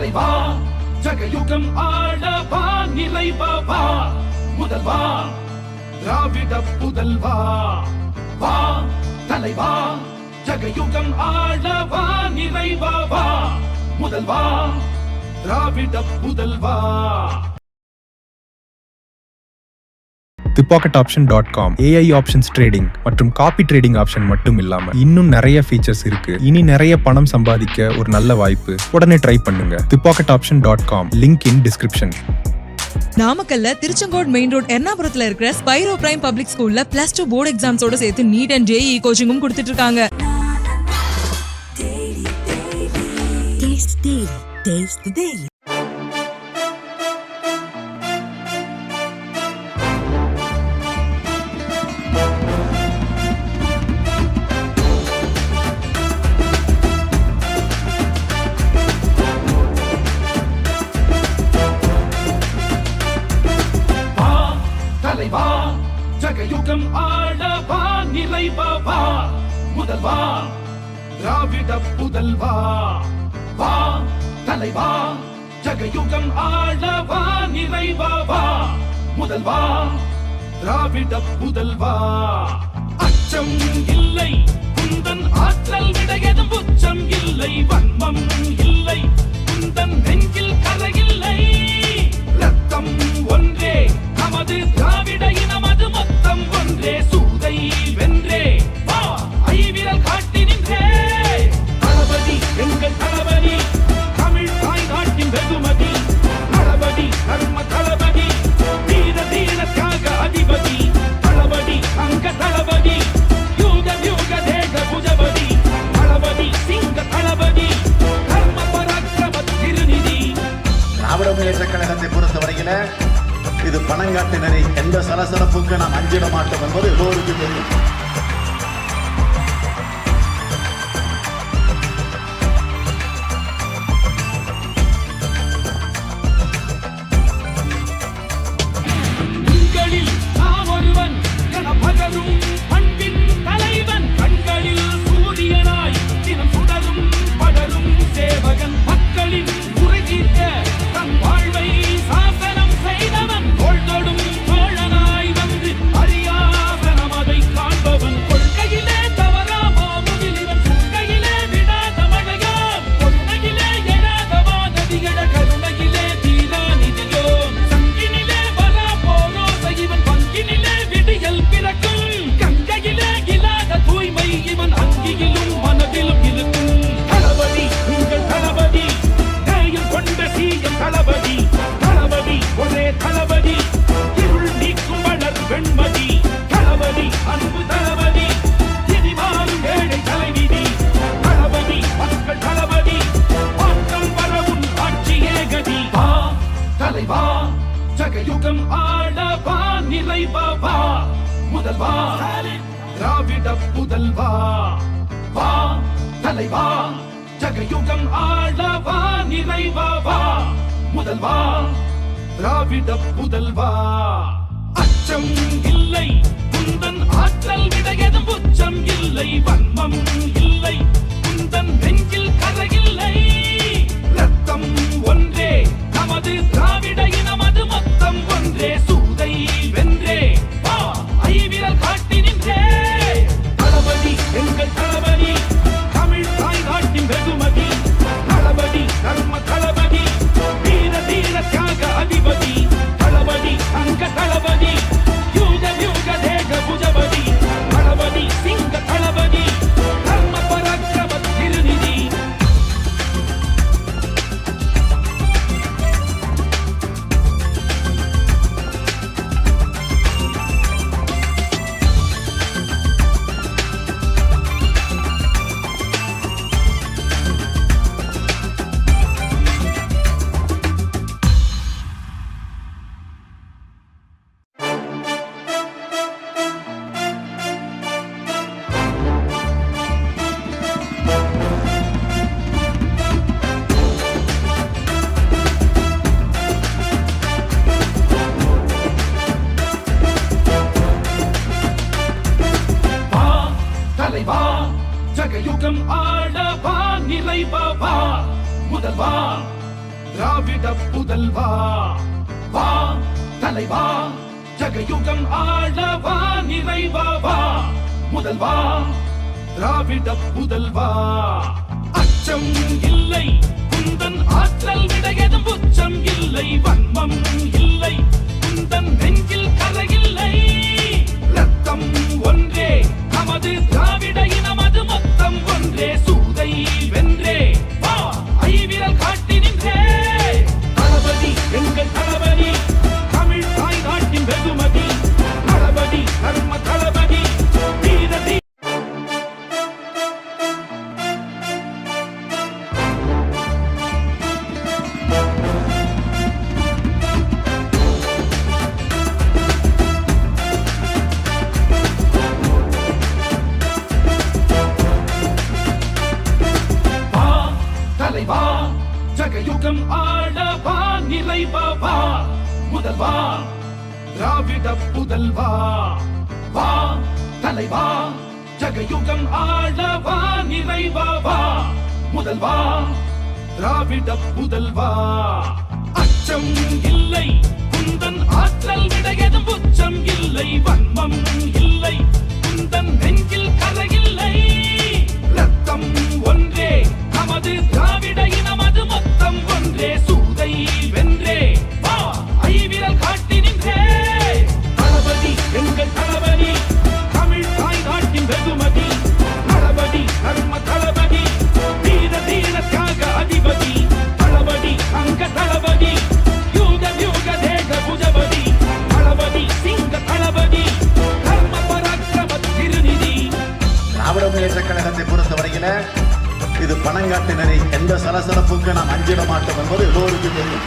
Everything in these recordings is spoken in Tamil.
தலைவா ஜகயுகம் ஆளவா நிறைவா முதல்வா திராவிட புதல்வா வா தலைவா ஜகயுகம் ஆளவா நிறைவா முதல்வா திராவிட புதல்வா. thepocketoption.com AI ஆப்ஷன்ஸ் ட்ரேடிங் மற்றும் காப்பி ட்ரேடிங் ஆப்ஷன் மட்டும் இல்லாம இன்னும் நிறைய ஃபீச்சர்ஸ் இருக்கு. இனி நிறைய பணம் சம்பாதிக்க ஒரு நல்ல வாய்ப்பு. உடனே ட்ரை பண்ணுங்க. thepocketoption.com link in description. நாமக்கல்ல திருச்செங்கோடு மெயின் ரோட் எர்ணாபுரத்துல இருக்கிற ஸ்பைரோ பிரைம் பப்ளிக் ஸ்கூல்ல +2 போர்டு எக்ஸாம்ஸோட சேர்த்து நீட் அண்ட் JEE கோச்சிங்கும் கொடுத்துட்டு இருக்காங்க. தலைவா ஜகயுகம் ஆளவா நிறைவா முதல்வா திராவிட புதல்வா வா தலைவா ஜகயுகம் ஆளவா நிறைவா முதல்வா திராவிட புதல்வா. அச்சம் இல்லை குந்தன் ஆற்றல் விடையதும் உச்சம் இல்லை வன்மம் இல்லை குந்தன் நெஞ்சில் கரையில்லை ரத்தம் ஒன்றே நமது திராவிட இனமது மொத்தம் ஒன்றே சூதை வென்றே வா ஐவிரல் காட்டி நின்றே தளபதி எங்கள் தளபதி தமிழ் தாய் நாட்டின் வெகுமதி தளபதி தர்ம தளபதி தீர தீர தியாக அதிபதி தளபதி அங்க தளபதி யூக யூக தேக புஜபதி தளபதி சிங்க தளபதி தர்ம பராக்கிரம திருநிதி. திராவிட முன்னேற்ற கழகத்தை பொறுத்தவரையில இது பணங்காட்டினரை எந்த சலசலப்புக்கு நாம் அஞ்சிட மாட்டோம் என்பது எல்லோருக்கும் தெரியும். உங்களில் நாம் ஒருவன் என பகரும் பண்பின் தலைவன் கண்களில் சூரியனாய் தினம் சுடரும் படரும் சேவகன் மக்களின் உரை தீர்க்க தன் வாழ்வை சாசனம் செய்தவன் தோள்தொடும் தோழனாய் வந்து அறியாசனம் அதை காண்பவன் கொள்கையிலே தவறாமா முகிலிவன் கொள்கையிலே விடாத மழையாம் கொள்கையிலே எழாதவா நதிகட கருணையிலே தீரா நிதியோம் சங்கினிலே வரா போரோச இவன் பங்கினிலே விடியல் பிறக்கும் கங்கையிலே இல்லாத தூய்மை இவன் அங்கியிலும் மனதிலும் இருக்கும். தளபதி உங்கள் தளபதி நேயம் கொண்ட சீயம் தளபதி தளபதி ஒரே தளபதி இருள் நீக்கும் வளர் வெண்மதி தளபதி அன்பு தளபதி இனி மாறும் ஏழை தலைவிதி தளபதி மக்கள் தளபதி மாற்றம் வரவும் ஆட்சியே கதி. வா தலைவா ஜகயுகம் ஆளவா நிறைவா முதல்வா திராவிட புதல்வா வா தலைவா ஜகயுகம் ஆளவா நிறைவா முதல்வா திராவிட புதல்வா. அச்சம் இல்லை குந்தன் ஆற்றல் விடையதும் உச்சம் இல்லை வன்மம் இல்லை குந்தன் நெஞ்சில் கரையில்லை ரத்தம் ஒன்றே நமது திராவிட இனமது மொத்தம் ஒன்றே சூதை வென்றே வா ஐவிரல் காட்டி நின்றே தளபதி எங்கள் தளபதி தமிழ் தாய் நாட்டின் வெகுமதி தளபதி தர்ம தளபதி தீர தீர தியாக அதிபதி தளபதி அங்க தளபதி யூக யூக தேக புஜபதி தளபதி சிங்க தளபதி தர்ம பராக்கிரம திருநிதி. ஜகயுகம் ஆளவா நிறைவா முதல்வா திராவிட புதல்வா வா தலைவா ஜகயுகம் ஆளவா நிறைவா வா முதல்வா திராவிட புதல்வா அச்சம் இல்லை குந்தன் ஆற்றல் விடையதும் உச்சம் இல்லை வன்மம் இல்லை குந்தன் நெஞ்சில் கரையில்லை ரத்தம் ஒன்றே நமது திராவிட இனமது மொத்தம் ஒன்றே சூதை வென்றே வா ஐவிரல் காட்டி நின்றே தளபதி எங்கள் தளபதி தமிழ் தாய் நாட்டின் வெகுமதி தளபதி தர்ம தளபதி வீரதி தலைவா ஜகயுகம் ஆளவா நிறைவா வா முதல்வா திராவிட புதல்வா வா தலைவா ஜகயுகம் ஆளவா நிறைவா வா முதல்வா திராவிட புதல்வா அச்சம் இல்லை குந்தன் ஆற்றல் விடையதும் உச்சம் இல்லை வன்மம் இல்லை குந்தன் நெஞ்சில் கரையில்லை ரத்தம் ஒன்றே நமது திராவிட இனமது மொத்தம் ஒன்றே சூதை வென்றே வா ஐவிரல் காட்டி நின்றே தளபதி எங்கள் தளபதி தமிழ் தாய் நாட்டின் வெகுமதி தளபதி தர்ம தளபதி வீர தீர தியாக அதிபதி தளபதி அங்க தளபதி யூக யூக தேக புஜபதி தளபதி சிங்க தளபதி தர்ம பராக்கிரம திருநிதி திராவிட முன்னேற்ற கழகத்தை பொறுத்தவரையில இது பணங்காட்டு நெறி, எந்த சலசலப்புக்கு நாம் அஞ்சிட மாட்டோம் என்பது எல்லோருக்கும் தெரியும்.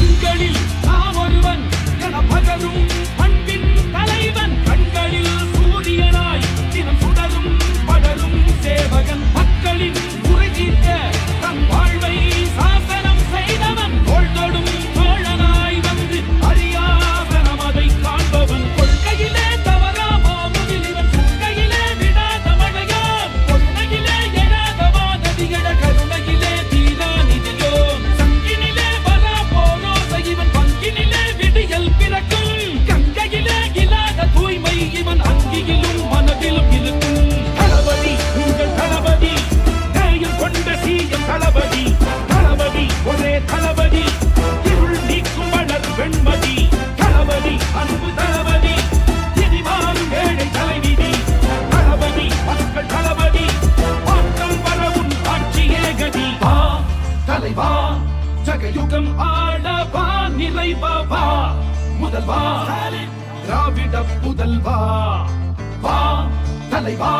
உங்களில் நான் ஒருவன் என பகரும் அன்பின் தலைவன் கண்களில் சூரியனாய் தினம் சுடரும் படரும் சேவகன் மக்களின் குறை தீர்க்க தன் வாழ்வை சாசனம் செய்தவன் தோள்தொடும் தோழனாய் வந்து அறியாத நமதை காண்பவன் கொள்கையிலே தவறாமோ முகிலிவன் கொள்கையிலே விடாத மழையான் கொள்கையிலே எழாத வானதிகள கருணையிலே தீரா நிதியோ சங்கினிலே வரா போரோசை இவன் பங்கினிலே விடியல் பிறக்கும் கங்கையிலே இல்லாத தூய்மை இவன் அங்கியிலும் மனதிலும் இருக்கும் தளபதி உங்கள் தளபதி நேயம் கொண்ட சீயம் தளபதி தளபதி ஒரே தளபதி இருள் நீக்கும் வளர் வெண்மதி தளபதி அன்பு தளபதி இனி மாறும் ஏழை தலைவிதி தளபதி மக்கள் தளபதி மாற்றம் வரவும் ஆட்சியே கதி வா தலைவா ஜகயுகம் ஆளவா நிறைவா வா முதல்வா திராவிட புதல்வா வா தலைவா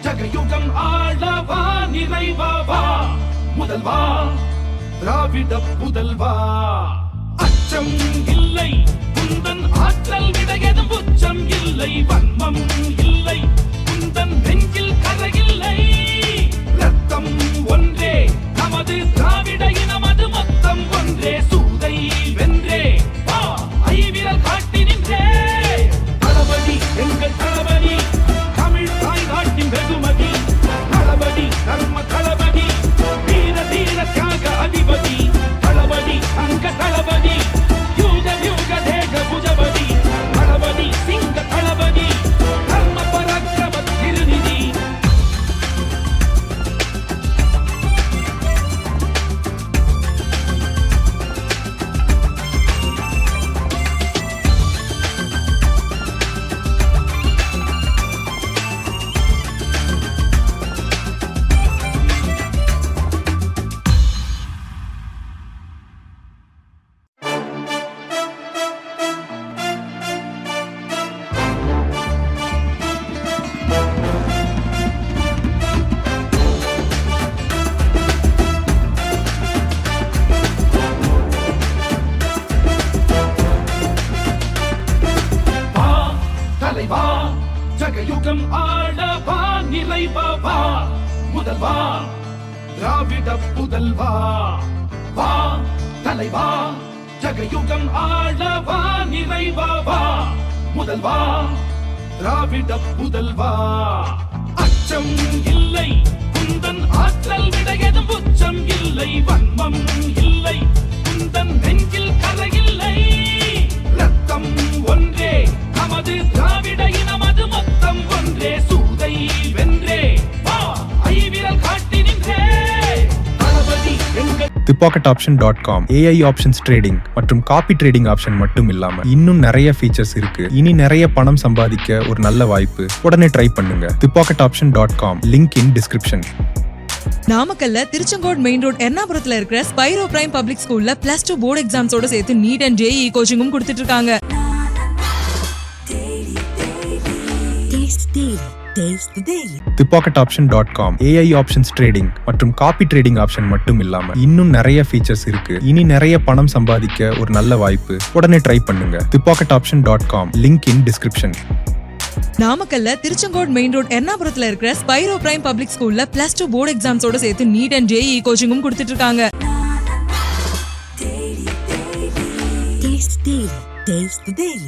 ஜகயுகம் ஆளவா நிறைவா வா முதல்வா திராவிட புதல்வா அச்சம் இல்லை குந்தன் ஆற்றல் விடையதும் உச்சம் இல்லை வன்மம் இல்லை குந்தன் நெஞ்சில் கரையில்லை ரத்தம் ஒன்றே நமது திராவிட இனமது மொத்தம் ஒன்றே சூதை வென்றே வா ஐவிரல் காட்டி நின்றே தளபதி எங்கள் தளபதி தமிழ் தாய் நாட்டின் வெகுமதி தளபதி தர்ம தளபதி வீர தீர தியாக அதிபதி தளபதி அங்க தளபதி யூக யூக தேக புஜபதி தளபதி சிங்க தளபதி தர்ம பராக்கிரம திருநிதி தலைவா ஜகயுகம் ஆளவா நிறைவா வா முதல்வா திராவிட புதல்வா வா தலைவா ஜகயுகம் ஆளவா நிறைவா முதல்வா திராவிட புதல்வா அச்சம் இல்லை குந்தன் ஆற்றல் விடையதும் உச்சம் இல்லை வன்மம் இல்லை குந்தன் நெஞ்சில் கரையில்லை ரத்தம் ஒன்றே நமது திராவிட இனமது மொத்தம் ஒன்றே சூதை வென்றே வா ஐவிரல் காட்டி நின்றே தளபதி எங்கள் thipocketoption.com AI ஆப்ஷன்ஸ் ட்ரேடிங் மற்றும் காப்பி ட்ரேடிங் ஆப்ஷன் மட்டும் இல்லாம இன்னும் நிறைய ஃபீச்சர்ஸ் இருக்கு. இனி நிறைய பணம் சம்பாதிக்க ஒரு நல்ல வாய்ப்பு. உடனே ட்ரை பண்ணுங்க. thipocketoption.com link in description. நாமக்கல்ல திருச்செங்கோடு மெயின் ரோட் எர்ணாபுரத்துல இருக்கிற ஸ்பைரோ பிரைம் பப்ளிக் ஸ்கூல்ல +2 போர்டு எக்ஸாம்ஸோட சேர்த்து நீட் அண்ட் ஜேஇ கோச்சிங்கும் கொடுத்துட்டு இருக்காங்க. thipocketoption.com AI ஆப்ஷன்ஸ் ட்ரேடிங் மற்றும் காப்பி ட்ரேடிங் ஆப்ஷன் மட்டும் இல்லாம இன்னும் நிறைய ஃபீச்சர்ஸ் இருக்கு. இனி நிறைய பணம் சம்பாதிக்க ஒரு நல்ல வாய்ப்பு. உடனே ட்ரை பண்ணுங்க. thipocketoption.com link in description. நாமக்கல்ல திருச்செங்கோடு மெயின் ரோட் எர்ணாபுரத்துல இருக்கிற ஸ்பைரோ பிரைம் பப்ளிக் ஸ்கூல்ல +2 போர்டு எக்ஸாம்ஸோட சேர்த்து நீட் அண்ட் ஜேஇ கோச்சிங்கும் கொடுத்துட்டு இருக்காங்க.